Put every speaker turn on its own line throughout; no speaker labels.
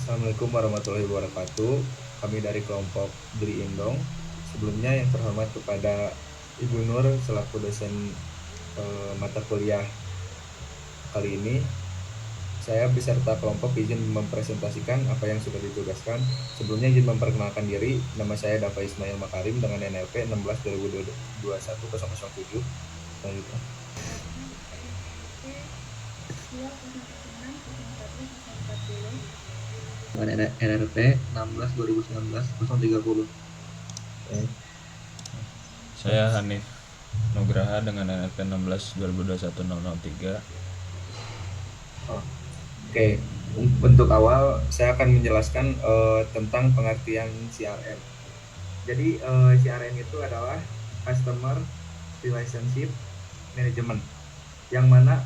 Assalamualaikum warahmatullahi wabarakatuh. Kami dari kelompok Dri Indong. Sebelumnya yang terhormat kepada Ibu Nur selaku dosen mata kuliah kali ini, saya beserta kelompok izin mempresentasikan apa yang sudah ditugaskan. Sebelumnya izin memperkenalkan diri. Nama saya Dava Ismail Makarim dengan NLP 16 2021 007. Selanjutnya.
Dengan NRP 16 2019 030.
Saya Hanif Nugraha dengan NRP 16 2021 003.
Oke, untuk awal saya akan menjelaskan tentang pengertian CRM. Jadi CRM itu adalah Customer Relationship Management, yang mana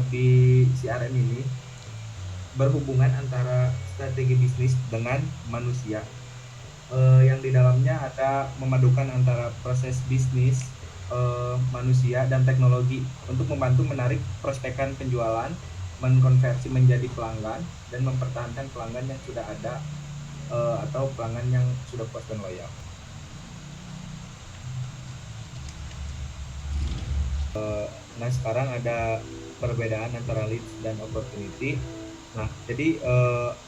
di CRM ini berhubungan antara strategi bisnis dengan manusia, yang di dalamnya ada memadukan antara proses bisnis, manusia dan teknologi untuk membantu menarik prospekan penjualan, mengkonversi menjadi pelanggan, dan mempertahankan pelanggan yang sudah ada atau pelanggan yang sudah puas dan loyal. Nah, sekarang ada perbedaan antara leads dan opportunity. Nah, jadi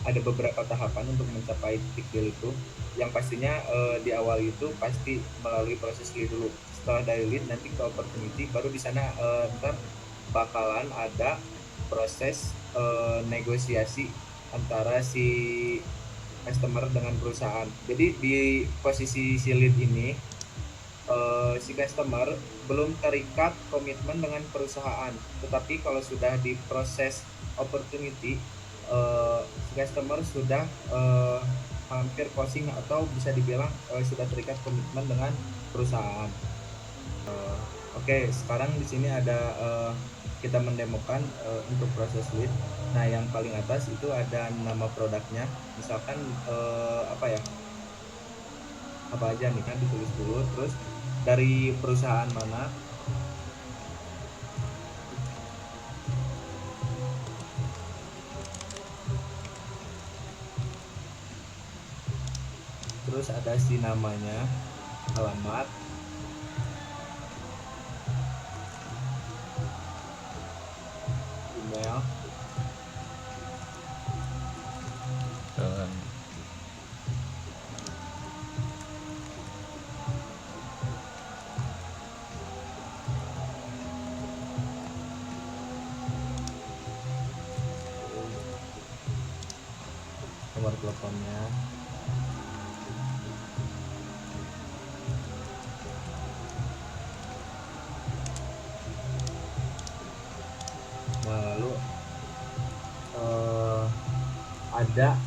ada beberapa tahapan untuk mencapai titik deal itu. Yang pastinya di awal itu pasti melalui proses lead dulu. Setelah dari lead nanti ke opportunity, baru di sana ntar bakalan ada proses negosiasi antara si customer dengan perusahaan. Jadi di posisi si lead ini si customer belum terikat komitmen dengan perusahaan, tetapi kalau sudah di proses opportunity, si customer sudah hampir closing atau bisa dibilang sudah terikat komitmen dengan perusahaan. Oke, sekarang di sini ada kita mendemokan untuk proses lead. Nah, yang paling atas itu ada nama produknya, misalkan apa aja nih kan ditulis dulu, terus dari perusahaan mana, terus ada si namanya, alamat, email,
Dan
nomor teleponnya, nah lalu ada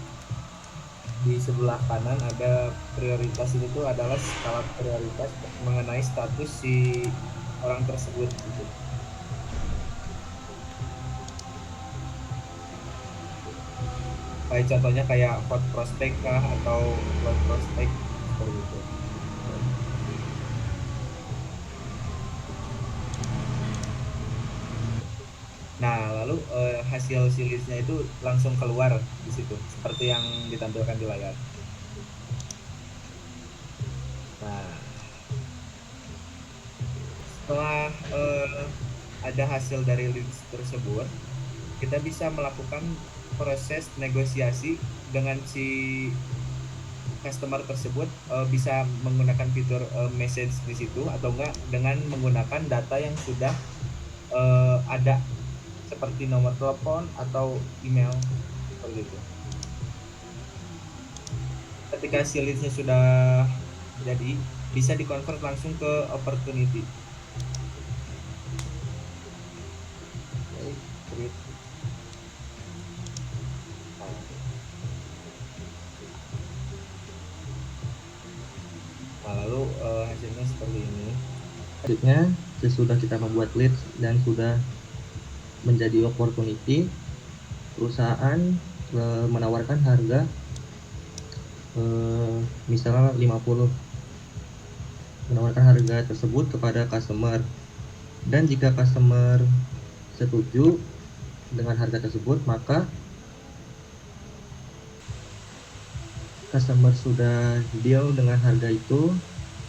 di sebelah kanan ada prioritas. Itu adalah skala prioritas mengenai status si orang tersebut gitu. Kayak contohnya kayak hot prospect kah atau low prospect seperti itu. Nah, lalu hasil listnya itu langsung keluar di situ seperti yang ditampilkan di layar. Nah, setelah ada hasil dari list tersebut, kita bisa melakukan proses negosiasi dengan si customer tersebut, bisa menggunakan fitur message di situ atau enggak dengan menggunakan data yang sudah ada seperti nomor telepon atau email seperti itu. Ketika si listnya sudah jadi, bisa dikonvert langsung ke opportunity. Nah, lalu hasilnya seperti ini.
Selanjutnya, sesudah kita membuat leads dan sudah menjadi opportunity, perusahaan menawarkan harga misalnya 50, menawarkan harga tersebut kepada customer, dan jika customer setuju dengan harga tersebut, maka customer sudah deal dengan harga itu,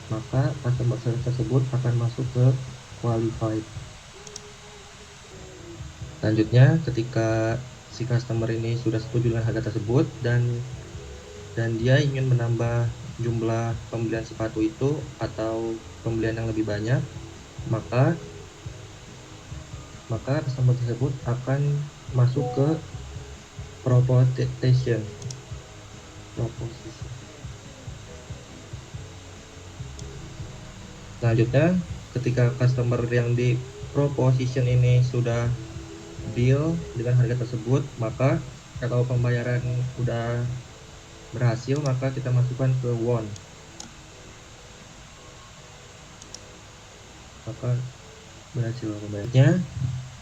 maka customer tersebut akan masuk ke qualified. Selanjutnya, ketika si customer ini sudah setuju dengan harga tersebut dan dia ingin menambah jumlah pembelian sepatu itu atau pembelian yang lebih banyak, maka customer tersebut akan masuk ke proposition. Selanjutnya, ketika customer yang di proposition ini sudah deal dengan harga tersebut, maka kalau pembayaran udah berhasil, maka kita masukkan ke won. Maka berhasil pembayarannya.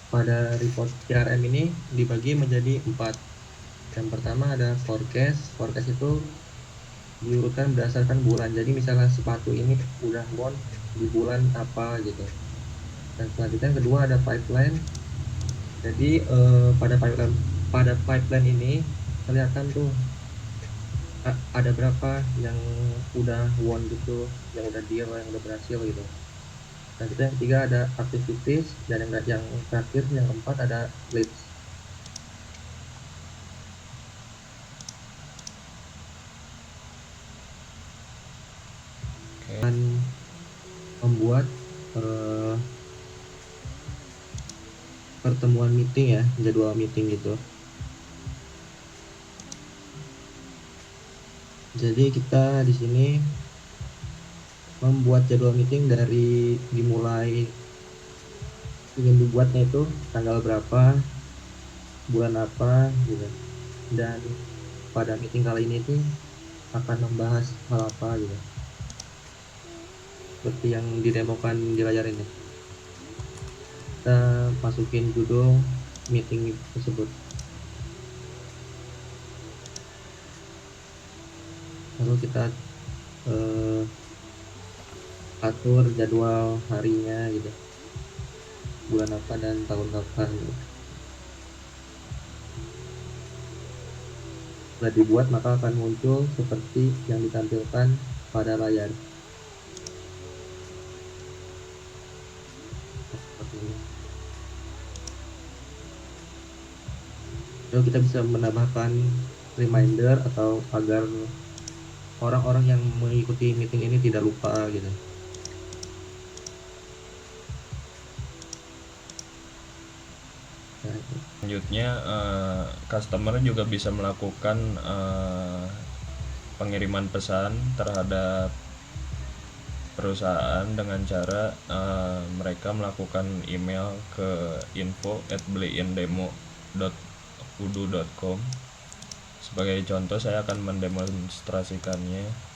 Pada report CRM ini dibagi menjadi 4. Yang pertama ada forecast. Forecast itu diurutkan berdasarkan bulan. Jadi misalnya sepatu ini udah won di bulan apa gitu. Dan selanjutnya yang kedua ada pipeline. Jadi pada pipeline ini kelihatan tuh ada berapa yang udah won gitu, yang udah deal, yang udah berhasil gitu. Dan yang ketiga ada activities, dan yang terakhir yang keempat ada leads. Dan membuat pertemuan meeting ya, jadwal meeting gitu. Jadi kita di sini membuat jadwal meeting dari dimulai ingin dibuatnya itu tanggal berapa, bulan apa gitu. Dan pada meeting kali ini tuh akan membahas hal apa gitu. Seperti yang didemokan di layar ini. Kita masukin judul meeting tersebut. Lalu kita atur jadwal harinya gitu, bulan apa dan tahun kapan gitu. Setelah dibuat maka akan muncul seperti yang ditampilkan pada layar. Lalu kita bisa menambahkan reminder atau agar orang-orang yang mengikuti meeting ini tidak lupa gitu.
Selanjutnya customer juga bisa melakukan pengiriman pesan terhadap perusahaan dengan cara mereka melakukan email ke info@beliindemo.udu.com. Sebagai contoh saya akan mendemonstrasikannya.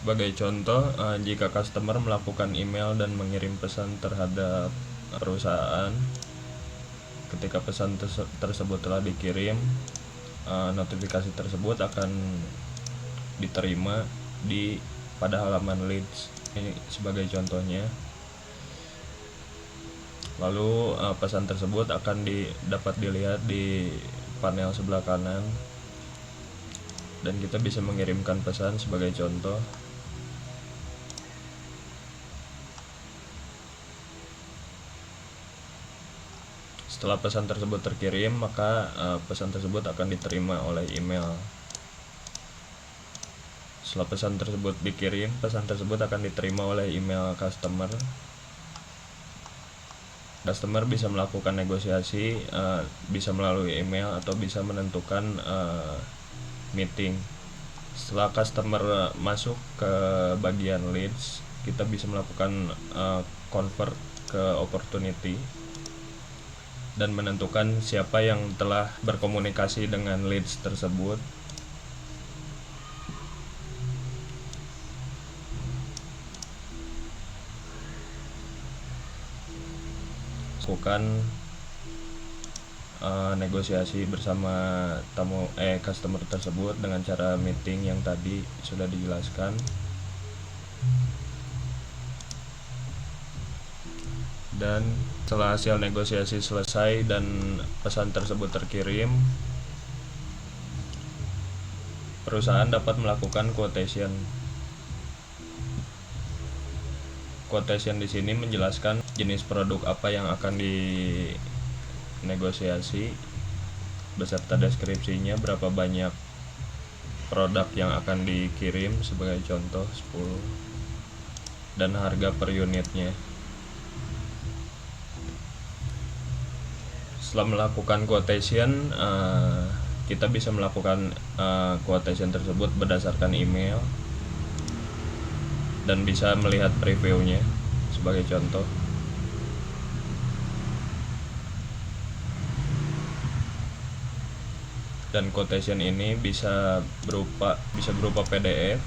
Sebagai contoh, jika customer melakukan email dan mengirim pesan terhadap perusahaan, ketika pesan tersebut telah dikirim, notifikasi tersebut akan diterima pada halaman leads. Ini sebagai contohnya. Lalu pesan tersebut akan dapat dilihat di panel sebelah kanan, dan kita bisa mengirimkan pesan sebagai contoh. Setelah pesan tersebut terkirim, maka pesan tersebut akan diterima oleh email. Setelah pesan tersebut dikirim, pesan tersebut akan diterima oleh email customer. Customer bisa melakukan negosiasi, bisa melalui email atau bisa menentukan meeting. Setelah customer masuk ke bagian leads, kita bisa melakukan convert ke opportunity dan menentukan siapa yang telah berkomunikasi dengan leads tersebut. lakukan negosiasi bersama customer tersebut dengan cara meeting yang tadi sudah dijelaskan. Dan setelah hasil negosiasi selesai dan pesan tersebut terkirim, perusahaan dapat melakukan quotation. Quotation di sini menjelaskan jenis produk apa yang akan dinegosiasi beserta deskripsinya, berapa banyak produk yang akan dikirim sebagai contoh 10, dan harga per unitnya. Setelah melakukan quotation, kita bisa melakukan quotation tersebut berdasarkan email dan bisa melihat previewnya sebagai contoh. Dan quotation ini bisa berupa PDF,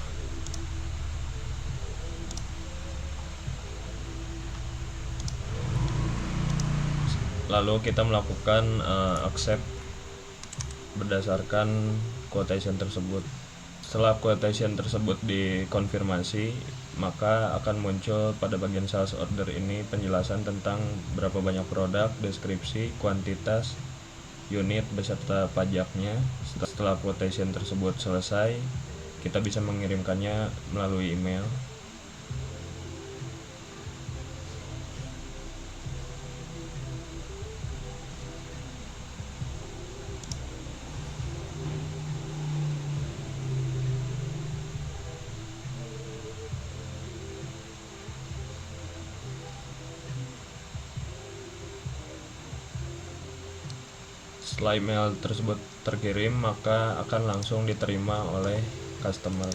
lalu kita melakukan accept berdasarkan quotation tersebut. Setelah quotation tersebut dikonfirmasi, maka akan muncul pada bagian sales order ini penjelasan tentang berapa banyak produk, deskripsi, kuantitas, unit beserta pajaknya. Setelah quotation tersebut selesai, kita bisa mengirimkannya melalui email. Setelah email tersebut terkirim, maka akan langsung diterima oleh customer.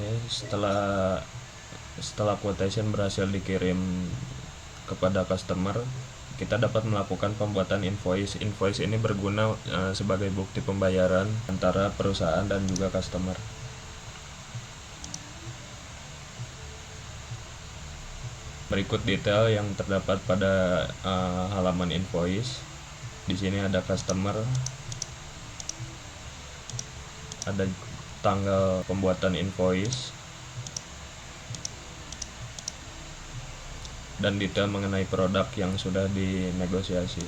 Oke, setelah quotation berhasil dikirim kepada customer, kita dapat melakukan pembuatan invoice. Invoice ini berguna sebagai bukti pembayaran antara perusahaan dan juga customer. Berikut detail yang terdapat pada halaman invoice. Di sini ada customer, ada tanggal pembuatan invoice, dan detail mengenai produk yang sudah dinegosiasi.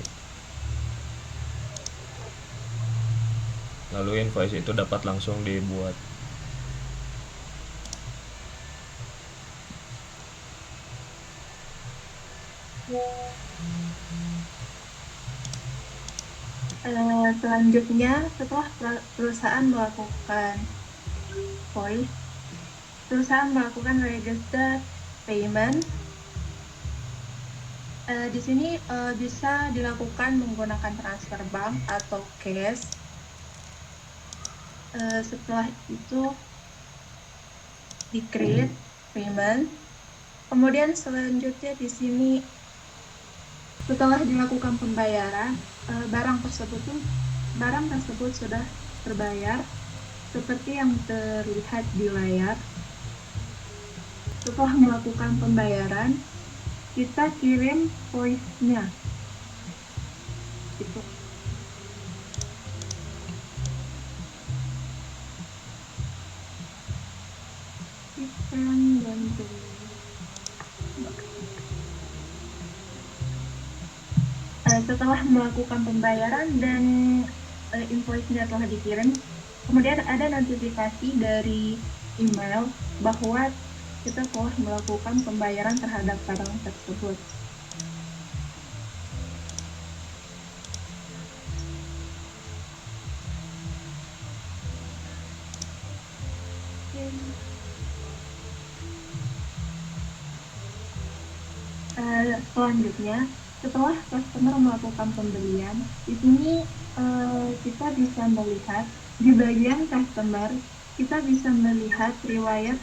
Lalu invoice itu dapat langsung dibuat.
Selanjutnya, setelah perusahaan melakukan invoice, perusahaan melakukan register payment. Di sini bisa dilakukan menggunakan transfer bank atau cash. Setelah itu di-create payment. Kemudian selanjutnya di sini setelah dilakukan pembayaran, barang tersebut sudah terbayar seperti yang terlihat di layar. Setelah melakukan pembayaran, kita kirim voice-nya. Gitu. Setelah melakukan pembayaran dan invoice-nya telah dikirim, kemudian ada notifikasi dari email bahwa kita telah melakukan pembayaran terhadap barang tersebut. Selanjutnya, setelah customer melakukan pembelian, di sini kita bisa melihat di bagian customer, kita bisa melihat riwayat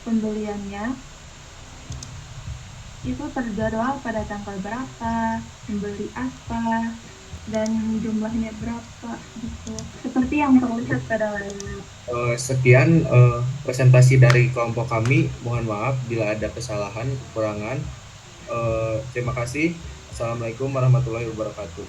pembeliannya itu terjadwal pada tanggal berapa, membeli apa, dan jumlahnya berapa gitu. Seperti yang terlihat pada layar.
Sekian presentasi dari kelompok kami. Mohon maaf bila ada kesalahan, kekurangan. Terima kasih. Assalamualaikum warahmatullahi wabarakatuh.